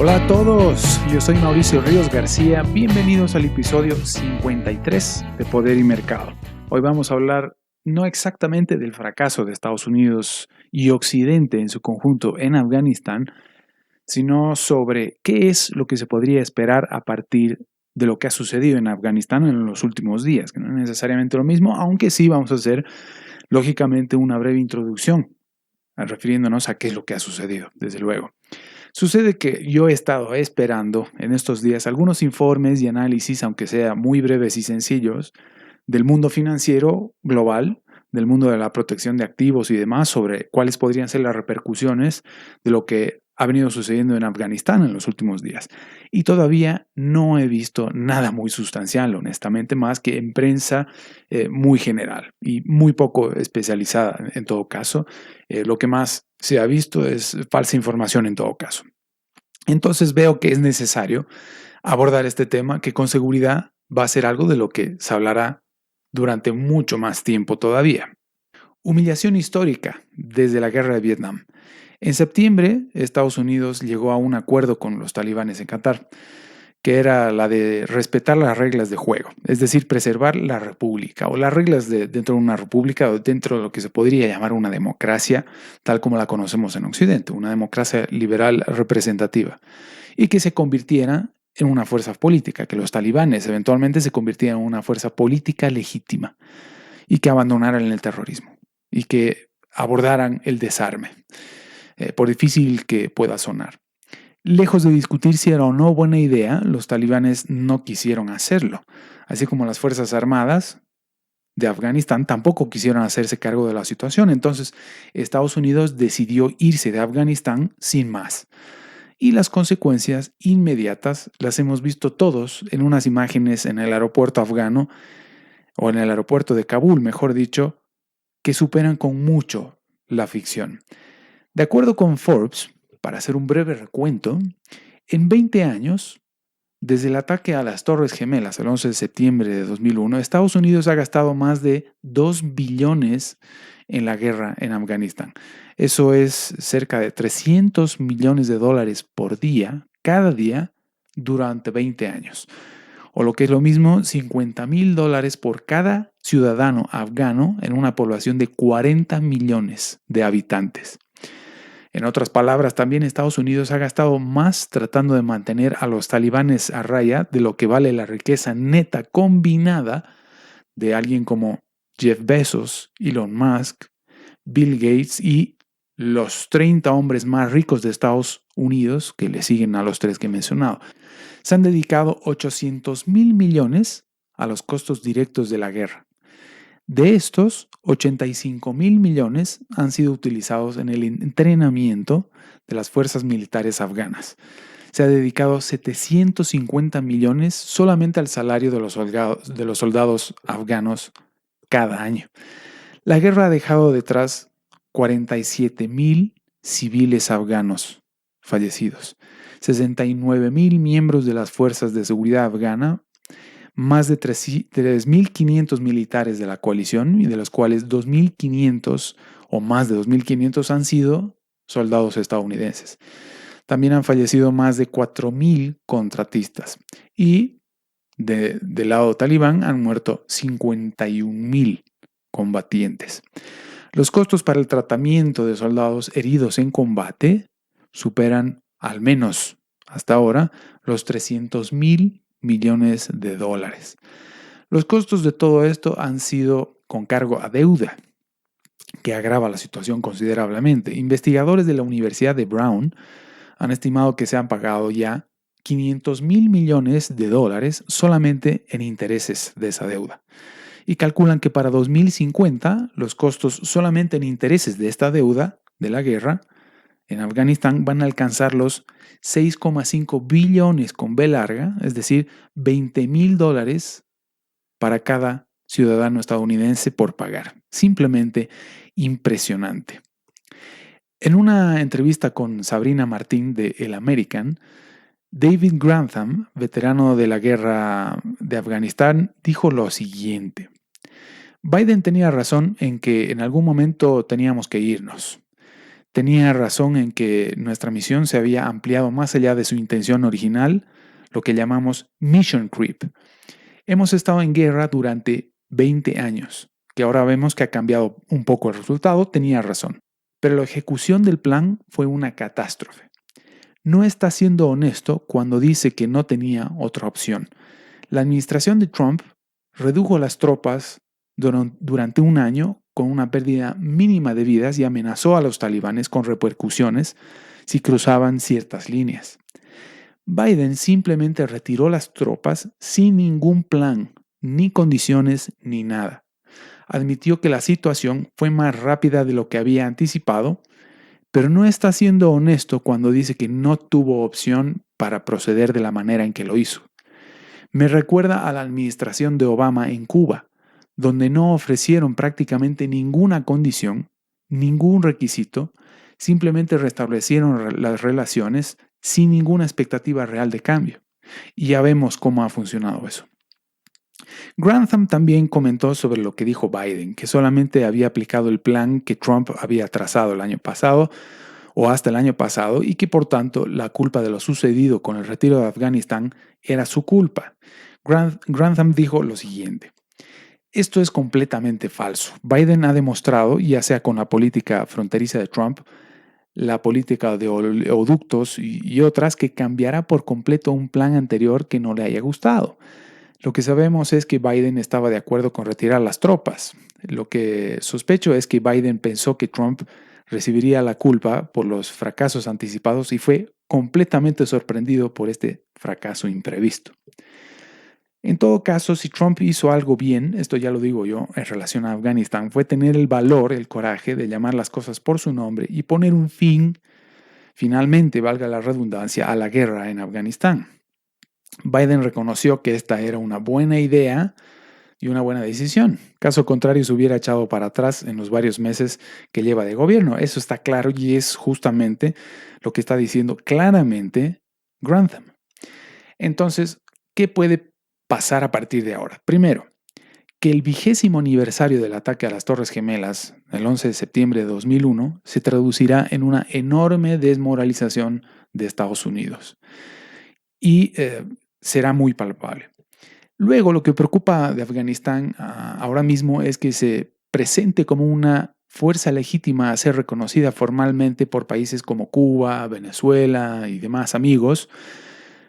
Hola a todos, yo soy Mauricio Ríos García, bienvenidos al episodio 53 de Poder y Mercado. Hoy vamos a hablar no exactamente del fracaso de Estados Unidos y Occidente en su conjunto en Afganistán, sino sobre qué es lo que se podría esperar a partir de lo que ha sucedido en Afganistán en los últimos días, que no es necesariamente lo mismo, aunque sí vamos a hacer lógicamente una breve introducción, refiriéndonos a qué es lo que ha sucedido, desde luego. Sucede que yo he estado esperando en estos días algunos informes y análisis, aunque sea muy breves y sencillos, del mundo financiero global, del mundo de la protección de activos y demás, sobre cuáles podrían ser las repercusiones de lo que ha venido sucediendo en Afganistán en los últimos días. Y todavía no he visto nada muy sustancial, honestamente, más que en prensa muy general y muy poco especializada en todo caso. Lo que más se ha visto es falsa información en todo caso. Entonces veo que es necesario abordar este tema que con seguridad va a ser algo de lo que se hablará durante mucho más tiempo todavía. Humillación histórica desde la guerra de Vietnam. En septiembre, Estados Unidos llegó a un acuerdo con los talibanes en Qatar, que era la de respetar las reglas de juego, es decir, preservar la república o las reglas dentro de una república o dentro de lo que se podría llamar una democracia, tal como la conocemos en Occidente, una democracia liberal representativa, y que se convirtiera en una fuerza política, que los talibanes eventualmente se convirtieran en una fuerza política legítima y que abandonaran el terrorismo y que abordaran el desarme, por difícil que pueda sonar. Lejos de discutir si era o no buena idea, los talibanes no quisieron hacerlo, así como las Fuerzas Armadas de Afganistán tampoco quisieron hacerse cargo de la situación. Entonces, Estados Unidos decidió irse de Afganistán sin más. Y las consecuencias inmediatas las hemos visto todos en unas imágenes en el aeropuerto afgano, o en el aeropuerto de Kabul, mejor dicho, que superan con mucho la ficción. De acuerdo con Forbes, para hacer un breve recuento, en 20 años, desde el ataque a las Torres Gemelas el 11 de septiembre de 2001, Estados Unidos ha gastado más de 2 billones en la guerra en Afganistán. Eso es cerca de 300 millones de dólares por día, cada día, durante 20 años. O lo que es lo mismo, $50,000 por cada ciudadano afgano en una población de 40 millones de habitantes. En otras palabras, también Estados Unidos ha gastado más tratando de mantener a los talibanes a raya de lo que vale la riqueza neta combinada de alguien como Jeff Bezos, Elon Musk, Bill Gates y los 30 hombres más ricos de Estados Unidos, que le siguen a los tres que he mencionado. Se han dedicado 800,000 millones a los costos directos de la guerra. De estos, 85,000 millones han sido utilizados en el entrenamiento de las fuerzas militares afganas. Se ha dedicado 750 millones solamente al salario de los soldados afganos cada año. La guerra ha dejado detrás 47,000 civiles afganos fallecidos, 69,000 miembros de las fuerzas de seguridad afgana, más de 3,500 militares de la coalición, y de los cuales 2,500 o más de 2,500 han sido soldados estadounidenses. También han fallecido más de 4,000 contratistas y del lado talibán han muerto 51,000 combatientes. Los costos para el tratamiento de soldados heridos en combate superan, al menos hasta ahora, los 300,000 millones de dólares. Los costos de todo esto han sido con cargo a deuda, que agrava la situación considerablemente. Investigadores de la Universidad de Brown han estimado que se han pagado ya 500,000 millones de dólares solamente en intereses de esa deuda. Y calculan que para 2050 los costos solamente en intereses de esta deuda de la guerra en Afganistán van a alcanzar los 6,5 billones con B larga, es decir, 20,000 dólares para cada ciudadano estadounidense por pagar. Simplemente impresionante. En una entrevista con Sabrina Martín de El American, David Grantham, veterano de la guerra de Afganistán, dijo lo siguiente: Biden tenía razón en que en algún momento teníamos que irnos. tenía razón en que nuestra misión se había ampliado más allá de su intención original, lo que llamamos mission creep. Hemos estado en guerra durante 20 años, que ahora vemos que ha cambiado un poco el resultado, tenía razón. Pero la ejecución del plan fue una catástrofe. No está siendo honesto cuando dice que no tenía otra opción. La administración de Trump redujo las tropas durante un año con una pérdida mínima de vidas y amenazó a los talibanes con repercusiones si cruzaban ciertas líneas. Biden simplemente retiró las tropas sin ningún plan, ni condiciones, ni nada. Admitió que la situación fue más rápida de lo que había anticipado, pero no está siendo honesto cuando dice que no tuvo opción para proceder de la manera en que lo hizo. Me recuerda a la administración de Obama en Cuba, donde no ofrecieron prácticamente ninguna condición, ningún requisito, simplemente restablecieron las relaciones sin ninguna expectativa real de cambio. Y ya vemos cómo ha funcionado eso. Grantham también comentó sobre lo que dijo Biden, que solamente había aplicado el plan que Trump había trazado el año pasado o hasta el año pasado y que por tanto la culpa de lo sucedido con el retiro de Afganistán era su culpa. Grantham dijo lo siguiente: esto es completamente falso. Biden ha demostrado, ya sea con la política fronteriza de Trump, la política de oleoductos y otras, que cambiará por completo un plan anterior que no le haya gustado. Lo que sabemos es que Biden estaba de acuerdo con retirar las tropas. Lo que sospecho es que Biden pensó que Trump recibiría la culpa por los fracasos anticipados y fue completamente sorprendido por este fracaso imprevisto. En todo caso, si Trump hizo algo bien, esto ya lo digo yo, en relación a Afganistán, fue tener el valor, el coraje de llamar las cosas por su nombre y poner un fin, finalmente, valga la redundancia, a la guerra en Afganistán. Biden reconoció que esta era una buena idea y una buena decisión. Caso contrario, se hubiera echado para atrás en los varios meses que lleva de gobierno. Eso está claro y es justamente lo que está diciendo claramente Grantham. Entonces, ¿qué puede pasar a partir de ahora? Primero, que el 20º aniversario del ataque a las Torres Gemelas, el 11 de septiembre de 2001, se traducirá en una enorme desmoralización de Estados Unidos. Y será muy palpable. Luego, lo que preocupa de Afganistán ahora mismo es que se presente como una fuerza legítima a ser reconocida formalmente por países como Cuba, Venezuela y demás amigos,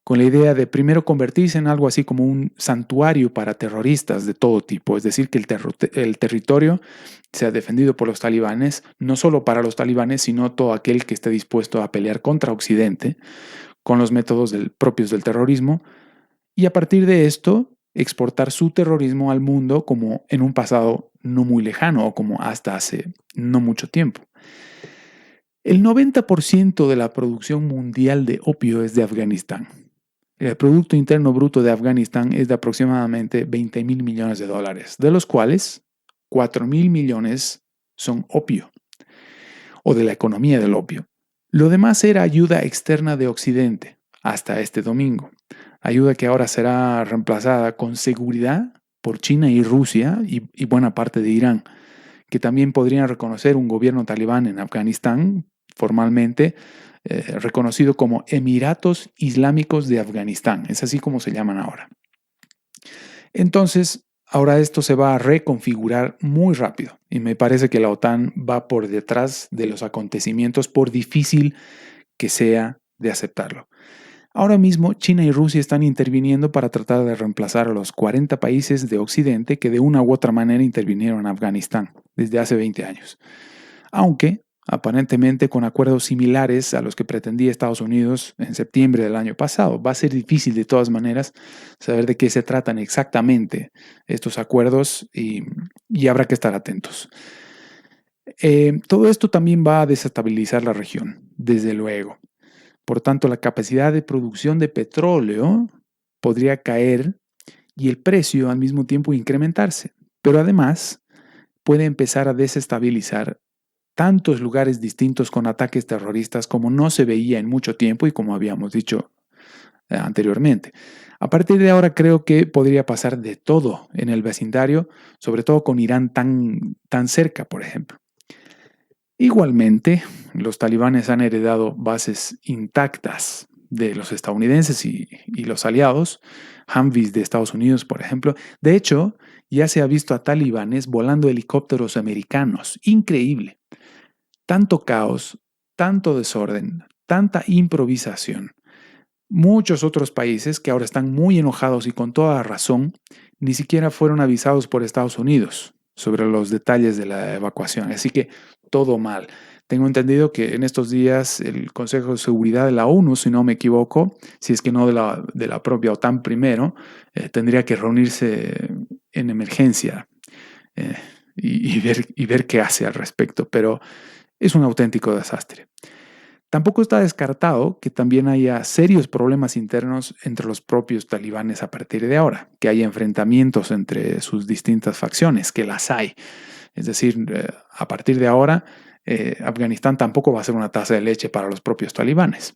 con la idea de primero convertirse en algo así como un santuario para terroristas de todo tipo, es decir, que el territorio sea defendido por los talibanes, no solo para los talibanes, sino todo aquel que esté dispuesto a pelear contra Occidente con los métodos propios del terrorismo, y a partir de esto exportar su terrorismo al mundo como en un pasado no muy lejano o como hasta hace no mucho tiempo. El 90% de la producción mundial de opio es de Afganistán. El Producto Interno Bruto de Afganistán es de aproximadamente 20,000 millones de dólares, de los cuales 4,000 millones son opio, o de la economía del opio. Lo demás era ayuda externa de Occidente, hasta este domingo. Ayuda que ahora será reemplazada con seguridad por China y Rusia y buena parte de Irán, que también podrían reconocer un gobierno talibán en Afganistán, formalmente reconocido como Emiratos Islámicos de Afganistán. Es así como se llaman ahora. Entonces, ahora esto se va a reconfigurar muy rápido y me parece que la OTAN va por detrás de los acontecimientos, por difícil que sea de aceptarlo. Ahora mismo, China y Rusia están interviniendo para tratar de reemplazar a los 40 países de Occidente que de una u otra manera intervinieron en Afganistán desde hace 20 años. Aunque, aparentemente, con acuerdos similares a los que pretendía Estados Unidos en septiembre del año pasado. Va a ser difícil de todas maneras saber de qué se tratan exactamente estos acuerdos y habrá que estar atentos. Todo esto también va a desestabilizar la región, desde luego. Por tanto, la capacidad de producción de petróleo podría caer y el precio al mismo tiempo incrementarse. Pero además puede empezar a desestabilizar tantos lugares distintos con ataques terroristas como no se veía en mucho tiempo y como habíamos dicho anteriormente. A partir de ahora creo que podría pasar de todo en el vecindario, sobre todo con Irán tan cerca, por ejemplo. Igualmente, los talibanes han heredado bases intactas de los estadounidenses y los aliados, Humvees de Estados Unidos, por ejemplo. De hecho, ya se ha visto a talibanes volando helicópteros americanos. Increíble. Tanto caos, tanto desorden, tanta improvisación. Muchos otros países que ahora están muy enojados y con toda razón, ni siquiera fueron avisados por Estados Unidos sobre los detalles de la evacuación. Así que todo mal. Tengo entendido que en estos días el Consejo de Seguridad de la ONU, si no me equivoco, si es que no de la propia OTAN primero, tendría que reunirse en emergencia eh, y ver qué hace al respecto. Pero es un auténtico desastre. Tampoco está descartado que también haya serios problemas internos entre los propios talibanes a partir de ahora, que haya enfrentamientos entre sus distintas facciones, que las hay. Es decir, a partir de ahora, Afganistán tampoco va a ser una taza de leche para los propios talibanes.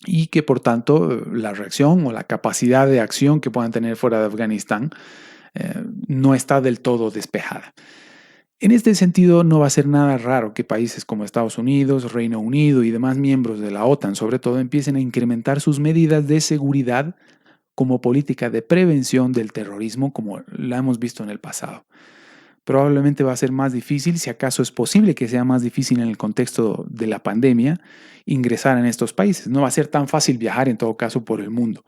Y que por tanto la reacción o la capacidad de acción que puedan tener fuera de Afganistán no está del todo despejada. En este sentido, no va a ser nada raro que países como Estados Unidos, Reino Unido y demás miembros de la OTAN, sobre todo, empiecen a incrementar sus medidas de seguridad como política de prevención del terrorismo, como la hemos visto en el pasado. Probablemente va a ser más difícil, si acaso es posible que sea más difícil en el contexto de la pandemia, ingresar en estos países. No va a ser tan fácil viajar en todo caso por el mundo.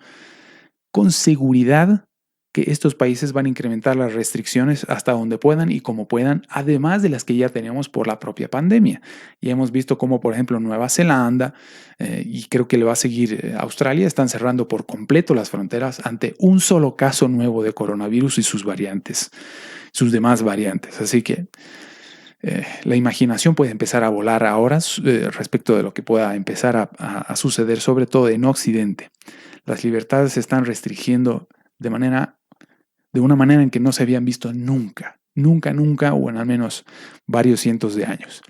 Con seguridad que estos países van a incrementar las restricciones hasta donde puedan y como puedan, además de las que ya tenemos por la propia pandemia. Y hemos visto como, por ejemplo, Nueva Zelanda, y creo que le va a seguir Australia, están cerrando por completo las fronteras ante un solo caso nuevo de coronavirus y sus variantes, sus demás variantes. Así que la imaginación puede empezar a volar ahora respecto de lo que pueda empezar a suceder, sobre todo en Occidente. Las libertades se están restringiendo de una manera en que no se habían visto nunca, nunca, o en al menos varios cientos de años.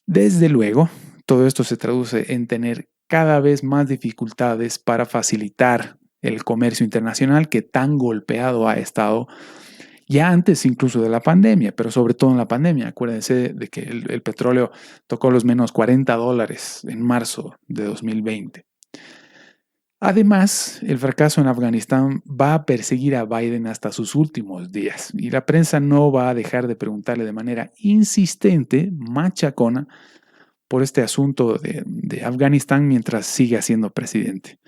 Desde luego, todo esto se traduce en tener cada vez más dificultades para facilitar el comercio internacional que tan golpeado ha estado ya antes incluso de la pandemia, pero sobre todo en la pandemia. Acuérdense de que el petróleo tocó los menos $40 en marzo de 2020. Además, el fracaso en Afganistán va a perseguir a Biden hasta sus últimos días y la prensa no va a dejar de preguntarle de manera insistente, machacona, por este asunto de Afganistán mientras sigue siendo presidente.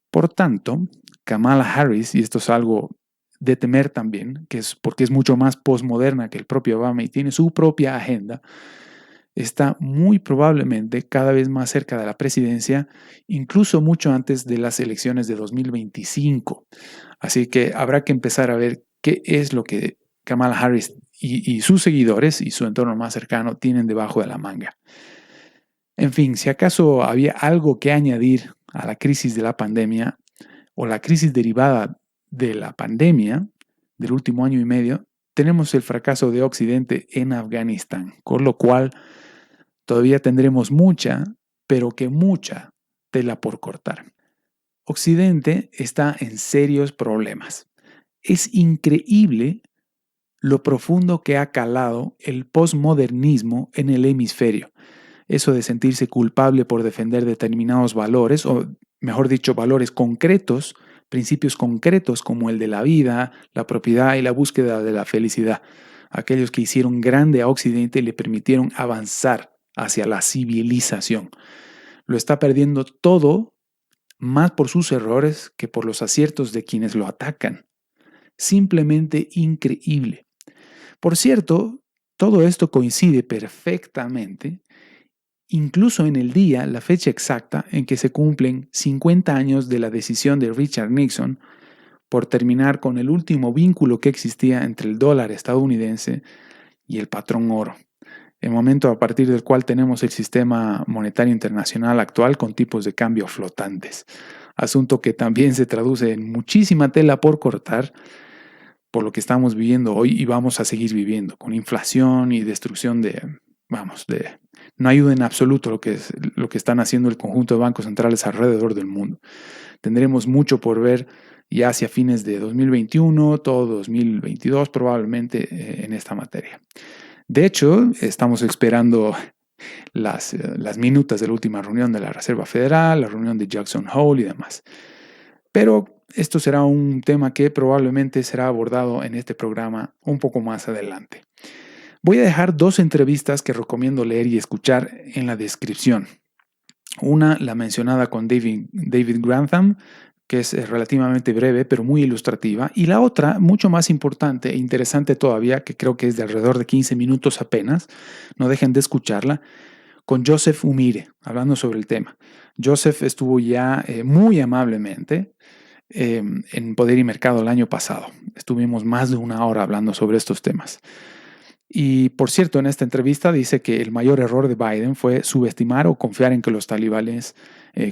Por tanto, Kamala Harris, y esto es algo de temer también, que es porque es mucho más posmoderna que el propio Obama y tiene su propia agenda, está muy probablemente cada vez más cerca de la presidencia, incluso mucho antes de las elecciones de 2025. Así que habrá que empezar a ver qué es lo que Kamala Harris y sus seguidores y su entorno más cercano tienen debajo de la manga. En fin, si acaso había algo que añadir a la crisis de la pandemia o la crisis derivada de la pandemia del último año y medio, tenemos el fracaso de Occidente en Afganistán, con lo cual todavía tendremos mucha, pero que mucha tela por cortar. Occidente está en serios problemas. Es increíble lo profundo que ha calado el posmodernismo en el hemisferio. Eso de sentirse culpable por defender determinados valores, o mejor dicho, valores concretos, principios concretos como el de la vida, la propiedad y la búsqueda de la felicidad. Aquellos que hicieron grande a Occidente y le permitieron avanzar hacia la civilización. Lo está perdiendo todo, más por sus errores que por los aciertos de quienes lo atacan. Simplemente increíble. Por cierto, todo esto coincide perfectamente, incluso en el día, la fecha exacta en que se cumplen 50 años de la decisión de Richard Nixon por terminar con el último vínculo que existía entre el dólar estadounidense y el patrón oro. El momento a partir del cual tenemos el sistema monetario internacional actual con tipos de cambio flotantes. Asunto que también se traduce en muchísima tela por cortar por lo que estamos viviendo hoy y vamos a seguir viviendo, con inflación y destrucción no ayuda en absoluto lo que están haciendo el conjunto de bancos centrales alrededor del mundo. Tendremos mucho por ver ya hacia fines de 2021, todo 2022 probablemente en esta materia. De hecho, estamos esperando las minutas de la última reunión de la Reserva Federal, la reunión de Jackson Hole y demás. Pero esto será un tema que probablemente será abordado en este programa un poco más adelante. Voy a dejar 2 entrevistas que recomiendo leer y escuchar en la descripción. Una, la mencionada con David Grantham, que es relativamente breve, pero muy ilustrativa. Y la otra, mucho más importante e interesante todavía, que creo que es de alrededor de 15 minutos apenas, no dejen de escucharla, con Joseph Umire, hablando sobre el tema. Joseph estuvo ya muy amablemente en Poder y Mercado el año pasado. Estuvimos más de una hora hablando sobre estos temas. Y por cierto, en esta entrevista dice que el mayor error de Biden fue subestimar o confiar en que los talibanes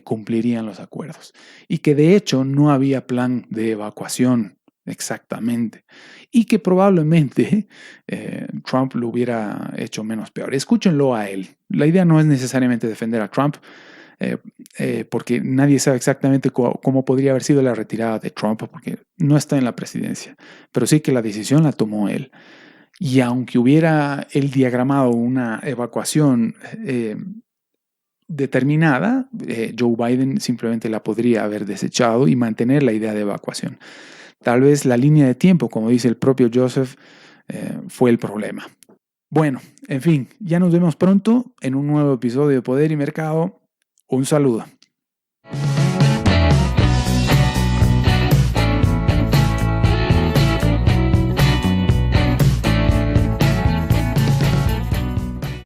cumplirían los acuerdos. Y que de hecho no había plan de evacuación exactamente. Y que probablemente Trump lo hubiera hecho menos peor. Escúchenlo a él. La idea no es necesariamente defender a Trump, porque nadie sabe exactamente cómo podría haber sido la retirada de Trump, porque no está en la presidencia. Pero sí que la decisión la tomó él. Y aunque hubiera él diagramado una evacuación determinada, Joe Biden simplemente la podría haber desechado y mantener la idea de evacuación. Tal vez la línea de tiempo, como dice el propio Joseph, fue el problema. Bueno, en fin, ya nos vemos pronto en un nuevo episodio de Poder y Mercado. Un saludo.